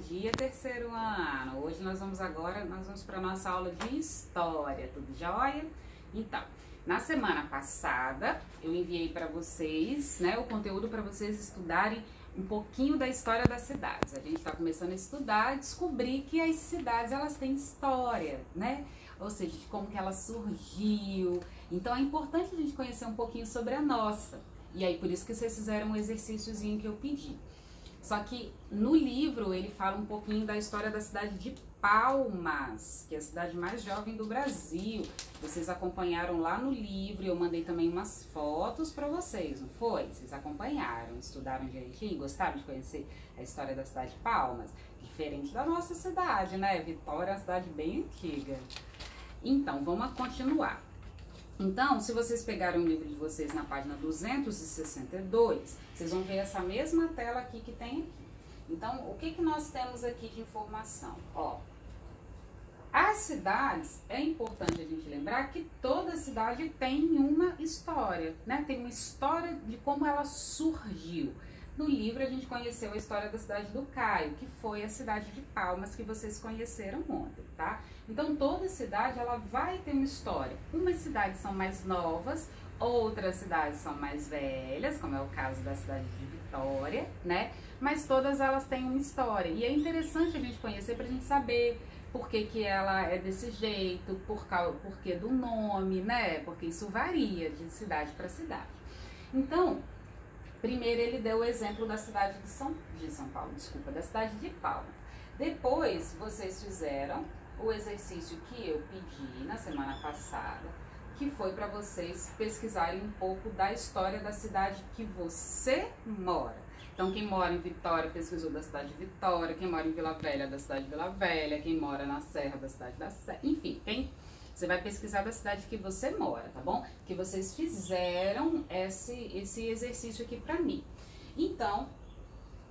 dia, terceiro ano. Hoje nós vamos para a nossa aula de história, tudo jóia? Então, na semana passada eu enviei para vocês, né, o conteúdo para vocês estudarem um pouquinho da história das cidades. A gente está começando a estudar e descobrir que as cidades, elas têm história, né? Ou seja, de como que ela surgiu. Então é importante a gente conhecer um pouquinho sobre a nossa. E aí por isso que vocês fizeram um exercíciozinho que eu pedi. Só que no livro ele fala um pouquinho da história da cidade de Palmas, que é a cidade mais jovem do Brasil. Vocês acompanharam lá no livro, eu mandei também umas fotos para vocês, não foi? Vocês acompanharam, estudaram direitinho, gostaram de conhecer a história da cidade de Palmas? Diferente da nossa cidade, né? Vitória é uma cidade bem antiga. Então, vamos continuar. Então, se vocês pegarem o livro de vocês na página 262, vocês vão ver essa mesma tela aqui que tem aqui. Então, o que nós temos aqui de informação? Ó, as cidades, é importante a gente lembrar que toda cidade tem uma história, né? Tem uma história de como ela surgiu. No livro a gente conheceu a história da cidade do Caio, que foi a cidade de Palmas que vocês conheceram ontem, tá? Então toda cidade ela vai ter uma história. Umas cidades são mais novas, outras cidades são mais velhas, como é o caso da cidade de Vitória, né? Mas todas elas têm uma história. E é interessante a gente conhecer pra gente saber por que ela é desse jeito, por que do nome, né? Porque isso varia de cidade para cidade. Então, primeiro ele deu o exemplo da cidade de São Paulo, desculpa, da cidade de Palmas. Depois vocês fizeram o exercício que eu pedi na semana passada, que foi para vocês pesquisarem um pouco da história da cidade que você mora. Então quem mora em Vitória pesquisou da cidade de Vitória, quem mora em Vila Velha da cidade de Vila Velha, quem mora na Serra da cidade da Serra, enfim, você vai pesquisar da cidade que você mora, tá bom? Que vocês fizeram esse exercício aqui pra mim. Então,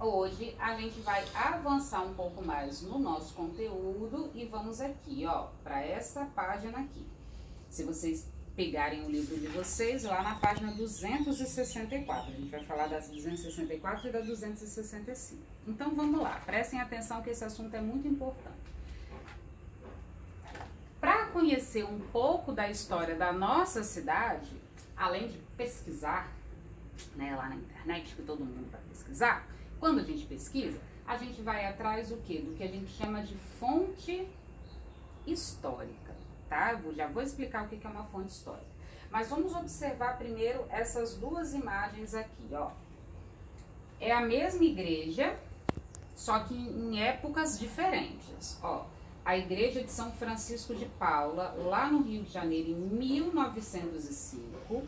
hoje a gente vai avançar um pouco mais no nosso conteúdo e vamos aqui, ó, pra essa página aqui. Se vocês pegarem o livro de vocês, lá na página 264, a gente vai falar das 264 e da 265. Então, vamos lá, prestem atenção que esse assunto é muito importante. Para conhecer um pouco da história da nossa cidade, além de pesquisar, né, lá na internet, que todo mundo vai pesquisar, quando a gente pesquisa, a gente vai atrás do quê? Do que a gente chama de fonte histórica, tá? Eu já vou explicar o que é uma fonte histórica. Mas vamos observar primeiro essas duas imagens aqui, ó. É a mesma igreja, só que em épocas diferentes, ó. A igreja de São Francisco de Paula, lá no Rio de Janeiro, em 1905,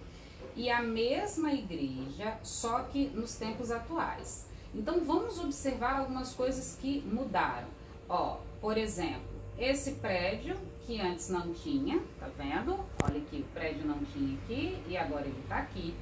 e a mesma igreja, só que nos tempos atuais. Então, vamos observar algumas coisas que mudaram. Ó, por exemplo, esse prédio que antes não tinha, tá vendo? Olha aqui, o prédio não tinha aqui e agora ele tá aqui.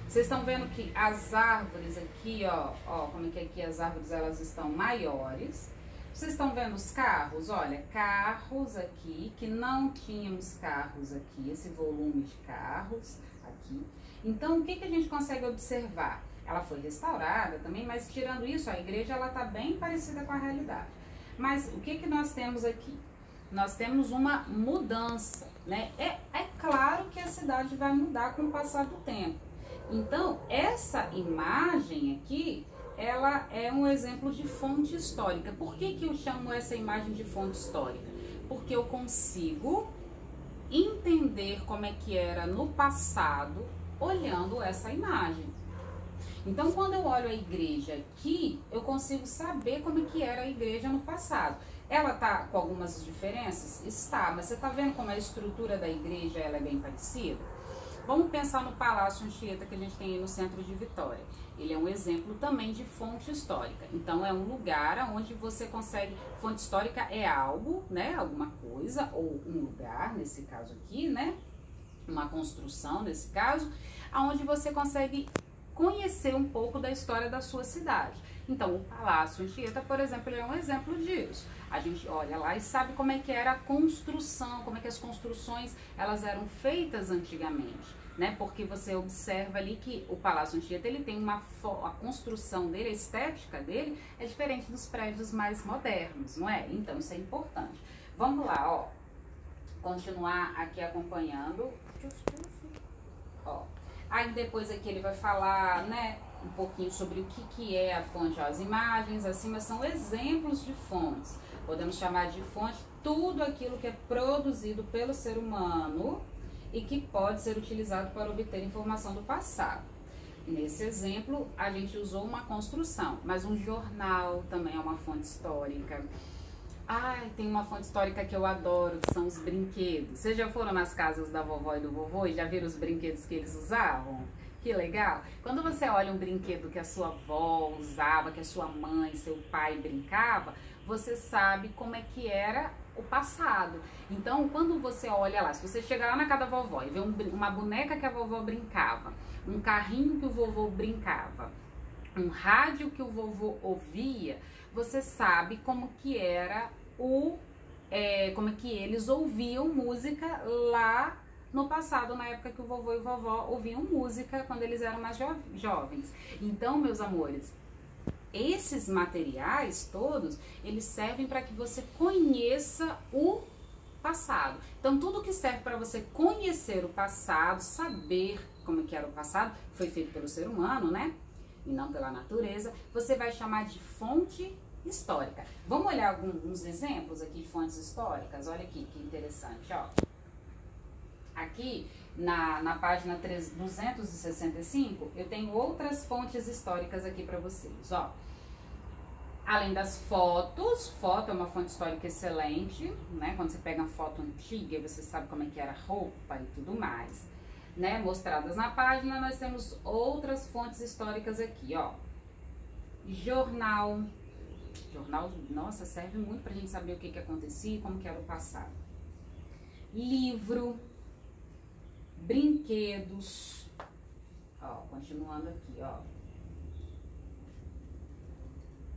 Vocês estão vendo que as árvores aqui, ó, como é que aqui as árvores elas estão maiores. Vocês estão vendo os carros? Olha, carros aqui, que não tínhamos carros aqui, esse volume de carros aqui. Então, o que a gente consegue observar? Ela foi restaurada também, mas tirando isso, a igreja ela tá bem parecida com a realidade. Mas o que nós temos aqui? Nós temos uma mudança, né? É claro que a cidade vai mudar com o passar do tempo. Então, essa imagem aqui, ela é um exemplo de fonte histórica. Por que eu chamo essa imagem de fonte histórica? Porque eu consigo entender como é que era no passado olhando essa imagem. Então, quando eu olho a igreja aqui, eu consigo saber como é que era a igreja no passado. Ela tá com algumas diferenças? Está, mas você tá vendo como a estrutura da igreja ela é bem parecida? Vamos pensar no Palácio Anchieta que a gente tem aí no centro de Vitória. Ele é um exemplo também de fonte histórica. Então, é um lugar onde você consegue... Fonte histórica é algo, né? Alguma coisa, ou um lugar, nesse caso aqui, né? Uma construção, nesse caso, onde você consegue conhecer um pouco da história da sua cidade. Então, o Palácio Anchieta, por exemplo, ele é um exemplo disso. A gente olha lá e sabe como é que era a construção, como é que as construções elas eram feitas antigamente. né? Porque você observa ali que o Palácio Anchieta, ele tem a construção dele, a estética dele é diferente dos prédios mais modernos, não é? Então isso é importante. Vamos lá, ó, continuar aqui acompanhando. Ó, aí depois aqui ele vai falar, né, um pouquinho sobre o que é a fonte. Ó, as imagens acima são exemplos de fontes. Podemos chamar de fonte tudo aquilo que é produzido pelo ser humano e que pode ser utilizado para obter informação do passado. Nesse exemplo, a gente usou uma construção, mas um jornal também é uma fonte histórica. Tem uma fonte histórica que eu adoro, que são os brinquedos. Vocês já foram nas casas da vovó e do vovô e já viram os brinquedos que eles usavam? Que legal! Quando você olha um brinquedo que a sua avó usava, que a sua mãe, seu pai brincava, você sabe como é que era o passado. Então, quando você olha lá, se você chegar lá na casa da vovó e ver uma boneca que a vovó brincava, um carrinho que o vovô brincava, um rádio que o vovô ouvia, você sabe como que era como é que eles ouviam música lá no passado, na época que o vovô e a vovó ouviam música quando eles eram mais jovens. Então, meus amores, esses materiais todos, eles servem para que você conheça o passado. Então, tudo que serve para você conhecer o passado, saber como é que era o passado, foi feito pelo ser humano, né? E não pela natureza, você vai chamar de fonte histórica. Vamos olhar alguns exemplos aqui de fontes históricas? Olha aqui, que interessante, ó. Aqui, na página 265, eu tenho outras fontes históricas aqui para vocês, ó. Além das fotos, foto é uma fonte histórica excelente, né? Quando você pega uma foto antiga, você sabe como é que era a roupa e tudo mais, né? Mostradas na página, nós temos outras fontes históricas aqui, ó. Jornal, nossa, serve muito pra gente saber o que acontecia e como que era o passado. Livro, brinquedos, ó, continuando aqui, ó.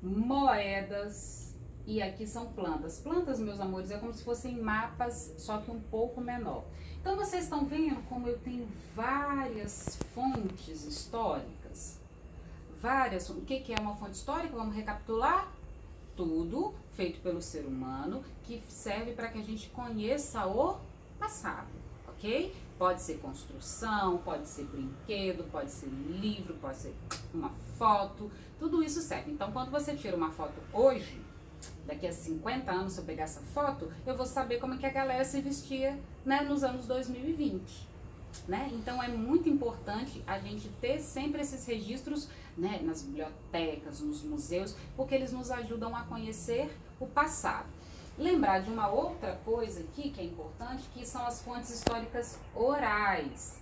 Moedas, e aqui são plantas. Plantas, meus amores, é como se fossem mapas, só que um pouco menor. Então, vocês estão vendo como eu tenho várias fontes históricas? Várias. O que é uma fonte histórica? Vamos recapitular? Tudo feito pelo ser humano que serve para que a gente conheça o passado, ok? Pode ser construção, pode ser brinquedo, pode ser livro, pode ser uma foto, tudo isso serve. Então, quando você tira uma foto hoje, daqui a 50 anos, se eu pegar essa foto, eu vou saber como é que a galera se vestia, né, nos anos 2020. Né? Então é muito importante a gente ter sempre esses registros, né, nas bibliotecas, nos museus, porque eles nos ajudam a conhecer o passado. Lembrar de uma outra coisa aqui que é importante, que são as fontes históricas orais.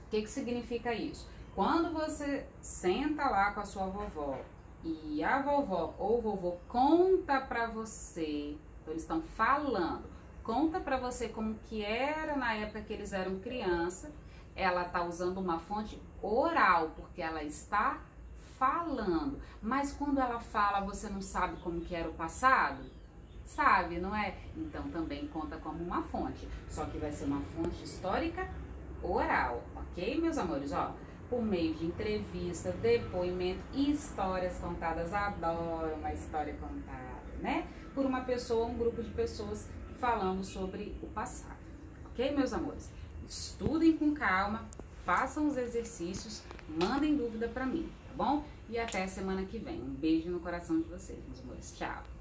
O que significa isso? Quando você senta lá com a sua vovó e a vovó ou o vovô conta pra você, então eles estão falando, conta pra você como que era na época que eles eram criança, ela tá usando uma fonte oral, porque ela está falando. Mas quando ela fala, você não sabe como que era o passado? Sabe, não é? Então também conta como uma fonte, só que vai ser uma fonte histórica oral, ok, meus amores? Ó, por meio de entrevista, depoimento, histórias contadas, adoro uma história contada, né? Por uma pessoa, um grupo de pessoas falando sobre o passado, ok, meus amores? Estudem com calma, façam os exercícios, mandem dúvida pra mim, tá bom? E até a semana que vem. Um beijo no coração de vocês, meus amores. Tchau!